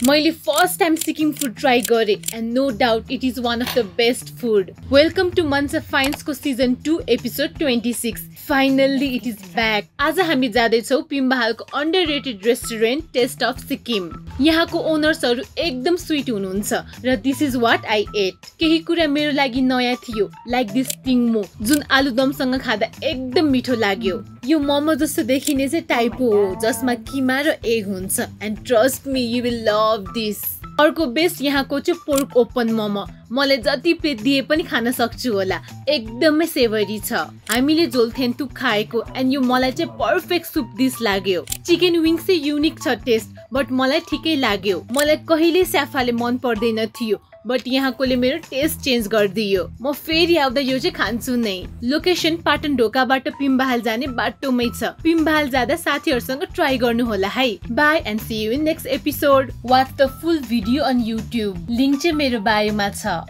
मैले first time Sikkim food try गरे and no doubt it is one of the best food. Welcome to मन्स of फाइन्स को season 2 episode 26। Finally it is back. आज हामी जाँदैछौँ पिम्बाहालको underrated restaurant taste of Sikkim. यहाँको ओनर्सहरू एकदम स्वीट हुनुहुन्छ र this is what I ate. केही कुरा मेरो लागि नयाँ थियो, लाइक दिस टिङमो जुन आलुदमसँग खाँदा एकदम मिठो लाग्यो। यो मोमो जस्तो देखिने चाहिँ टाइपो हो जसमा किमा र एग हुन्छ and trust me you will love this. अर्को बेस्ट यहाँको चाहिँ पोर्क ओपन मोमो। मलाई जति प्लेट दिए पनि खान सक्छु होला, एकदमै सेभरी छ। हामीले झोल थेन्तुक खाएको एन्ड यो मलाई चाहिँ पर्फेक्ट सुप डिस लाग्यो। चिकन विङ्स चाहिँ युनिक छ टेस्ट, बट मलाई ठिकै लाग्यो। मलाई कहिले स्याफाले मन पर्दैन थियो, बट यहाँकोले मेरो टेस्ट चेन्ज गरिदियो। म फेरि आउँदा यो चाहिँ खान्छु नै। लोकेसन पाटन ढोकाबाट पिम्बाहाल जाने बाटोमै छ। पिम्बाहाल जाँदा साथीहरूसँग ट्राई गर्नु होला है। Bye and see you in next episode. Watch the full video on YouTube. Link चाहिँ मेरो बायोमा छ।